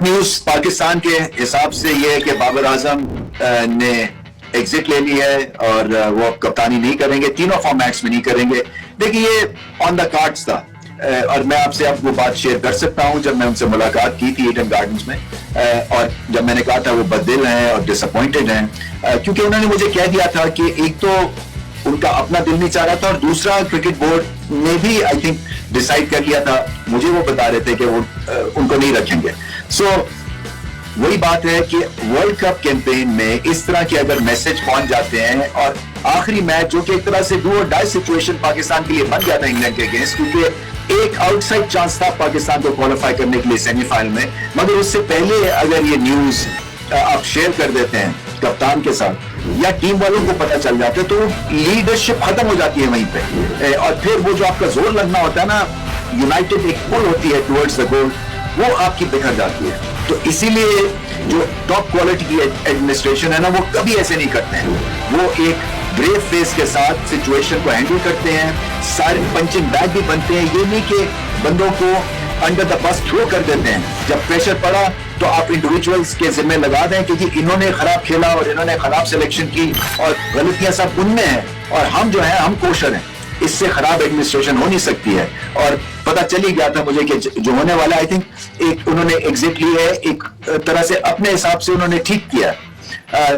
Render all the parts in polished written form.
News Pakistan के हिसाब से ये है कि बाबर आजम ने एग्जिट ले ली है और वो अब कप्तानी नहीं करेंगे, तीनों फॉर्मेट्स में नहीं करेंगे। देखिए ये ऑन द कार्ड्स था और मैं आपसे अब वो बात शेयर कर सकता हूं जब मैं उनसे मुलाकात की थी ईडन गार्डन्स में, और जब मैंने कहा था वो बददिल हैं और डिसअपॉइंटेड हैं क्योंकि उन्होंने मुझे कह दिया था कि एक तो उनका अपना दिल नहीं चाह रहा था और दूसरा क्रिकेट बोर्ड ने भी आई थिंक डिसाइड कर लिया था, मुझे वो बता रहे थे कि वो उनको नहीं रखेंगे। सो वही बात है कि वर्ल्ड कप कैंपेन में इस तरह के अगर मैसेज पहुंच जाते हैं और आखिरी मैच जो कि एक तरह से डू और डाई सिचुएशन पाकिस्तान के लिए बन गया था इंग्लैंड के अगेंस्ट, क्योंकि एक आउटसाइड चांस था पाकिस्तान को क्वालिफाई करने के लिए सेमीफाइनल में, मगर उससे पहले अगर ये न्यूज आप शेयर कर देते हैं कप्तान के साथ या टीम वालों को पता चल जाता है तो लीडरशिप खत्म हो जाती है वहीं पे, और फिर वो जो आपका जोर लगना होता है ना, यूनाइटेड एक पुल होती है टुवर्ड्स द गोल, वो आपकी बिखर जाती है। तो इसीलिए जो टॉप क्वालिटी की एडमिनिस्ट्रेशन है ना, वो कभी ऐसे नहीं करते हैं, वो एक ब्रेव फेस के साथ सिचुएशन को हैंडल करते हैं, सारे पंचिंग बैग भी बनते हैं, ये नहीं कि बंदों को अंडर द बस थ्रो कर देते हैं। जब प्रेशर पड़ा तो आप इंडिविजुअल्स के जिम्मे लगा दें क्योंकि इन्होंने खराब खेला और इन्होंने खराब सिलेक्शन की और गलतियां सब उनमें हैं और हम जो है हम कोशर हैं, इससे खराब एडमिनिस्ट्रेशन हो नहीं सकती है। और पता चल ही गया था मुझे कि जो होने वाला आई थिंक एक उन्होंने एग्जिट ली है, एक तरह से अपने हिसाब से उन्होंने ठीक किया,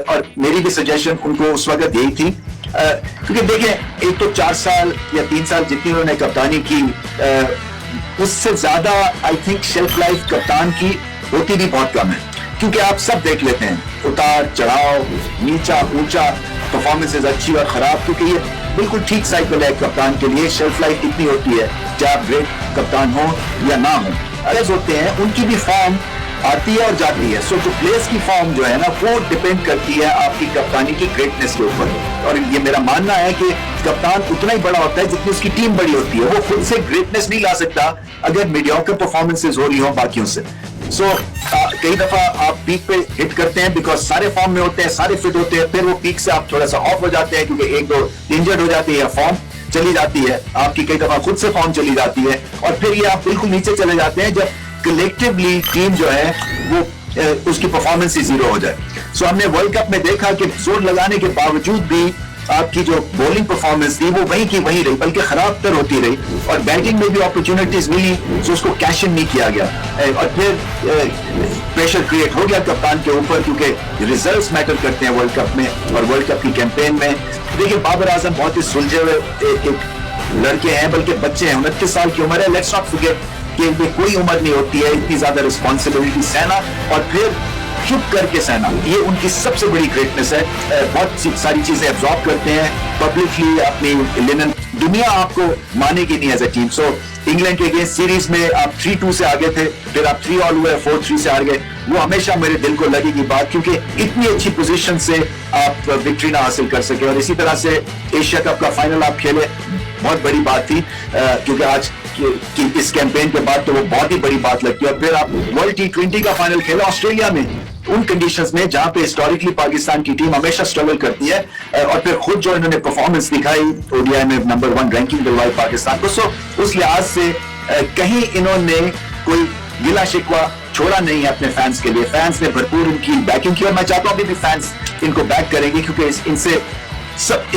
और मेरी भी सजेशन उनको उस वक्त यही थी क्योंकि देखें एक तो 4 साल या 3 साल जितनी उन्होंने कप्तानी की उससे ज्यादा आई थिंक शेल्फ लाइफ कप्तान की होती भी बहुत कम है, क्योंकि आप सब देख लेते हैं उतार चढ़ाव, नीचा ऊंचा, परफॉर्मेंसेज अच्छी और खराब, क्योंकि ये बिल्कुल ठीक साइकिल है कप्तान के लिए। शेल्फ लाइफ इतनी होती है चाहे आप ग्रेट कप्तान हो या ना हो, अलग होते हैं, उनकी भी फॉर्म आती है और जाती है। सो जो प्लेयर्स की फॉर्म जो है ना वो डिपेंड करती है आपकी कप्तानी की ग्रेटनेस के ऊपर, और ये मेरा मानना है कि कप्तान उतना ही बड़ा होता है जितनी उसकी टीम बड़ी होती है। वो खुद से ग्रेटनेस नहीं ला सकता अगर मीडियोकर परफॉर्मेंसेज हो रही हो बाकियों से। सो कई दफा आप पीक पे हिट करते हैं बिकॉज सारे फॉर्म में होते हैं, सारे फिट होते हैं, फिर वो पीक से आप थोड़ा सा ऑफ हो जाते हैं क्योंकि एक दो इंजर्ड हो जाती है या फॉर्म चली जाती है आपकी, कई दफा खुद से फॉर्म चली जाती है और फिर ये आप बिल्कुल नीचे चले जाते हैं जब कलेक्टिवली टीम जो है वो उसकी परफॉर्मेंस ही जीरो हो जाए। सो हमने वर्ल्ड कप में देखा कि जोर लगाने के बावजूद भी आपकी जो बॉलिंग परफॉर्मेंस थी वो वहीं की वहीं रही, बल्कि खराब तर होती रही, और बैटिंग में भी अपॉर्चुनिटीज मिली तो उसको कैश इन नहीं किया गया, और फिर प्रेशर क्रिएट हो गया कप्तान के ऊपर क्योंकि रिजल्ट्स मैटर करते हैं वर्ल्ड कप में और वर्ल्ड कप की कैंपेन में। देखिए बाबर आजम बहुत ही सुलझे हुए एक लड़के हैं, बल्कि बच्चे हैं, 29 साल की उम्र है। लेट्स नॉट फॉरगेट कि ये कोई उम्र नहीं होती है इतनी ज्यादा रिस्पॉन्सिबिलिटी सहना और फिर चुप करके सहना, ये उनकी सबसे बड़ी ग्रेटनेस है। बहुत सारी चीजें एब्जॉर्ब करते हैं पब्लिकली, अपनी लिनन दुनिया आपको मानेगी नहीं as a team. So England के अगेंस्ट सीरीज में आप 3-2 से आगे थे, फिर आप 3 ऑल हुए, 4-3 से हार गए, वो हमेशा मेरे दिल को लगेगी बात, क्योंकि इतनी अच्छी पोजीशन से आप विक्ट्री ना हासिल कर सके। और इसी तरह से एशिया कप का फाइनल आप खेले, बहुत बड़ी बात थी, क्योंकि आज कि इस कैंपेन के बाद तो वो बहुत ही बड़ी बात लगती है। और फिर आप वर्ल्ड T20 का फाइनल खेला ऑस्ट्रेलिया में, उन कंडीशंस में जहां पे हिस्टोरिकली पाकिस्तान की टीम हमेशा स्ट्रगल करती है, और फिर खुद जो इन्होंने परफॉर्मेंस दिखाई ओडीआई में नंबर 1 रैंकिंग दिलवाई पाकिस्तान को। सो उस लिहाज से कहीं इन्होंने कोई गिला शिकवा छोड़ा नहीं है अपने फैंस के लिए। फैंस ने भरपूर इनकी बैकिंग की और मैं चाहता हूं अभी भी फैंस इनको बैक करेंगे क्योंकि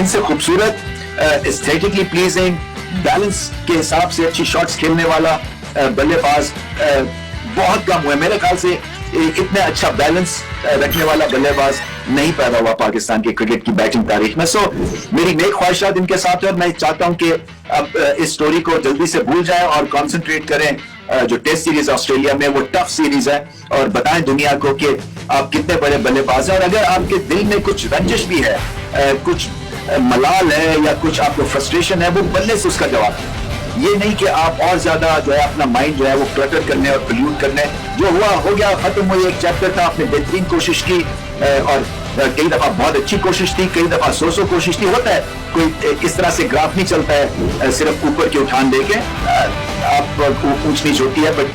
इनसे खूबसूरत, एस्थेटिकली प्लीजिंग, बैलेंस के हिसाब से अच्छी शॉट्स खेलने वाला बल्लेबाज बहुत कम हुए। मेरे ख्याल से इतने अच्छा बैलेंस रखने वाला बल्लेबाज नहीं पैदा हुआ पाकिस्तान की क्रिकेट की बैटिंग तारीख में। सो मेरी नेक ख्वाहिशात इनके साथ है और मैं चाहता हूं कि अब इस स्टोरी को जल्दी से भूल जाएं और कंसंट्रेट करें जो टेस्ट सीरीज ऑस्ट्रेलिया में, वो टफ सीरीज है, और बताएं दुनिया को कि आप कितने बड़े बल्लेबाज हैं। और अगर आपके दिल में कुछ रंजिश भी है, कुछ मलाल है या कुछ आपको फ्रस्ट्रेशन है, वो बल्ले से उसका जवाब है। ये नहीं कि आप और ज्यादा जो है अपना माइंड जो है वो क्लटर करने और पोल्यूट करने, जो हुआ हो गया, खत्म हुई, एक चैप्टर था, आपने बेहतरीन कोशिश की और कई दफा बहुत अच्छी कोशिश थी, कई दफा सौ कोशिश थी। होता है, कोई इस तरह से ग्राफ नहीं चलता है सिर्फ ऊपर की उठान देके, आप ऊंच नीच होती है, बट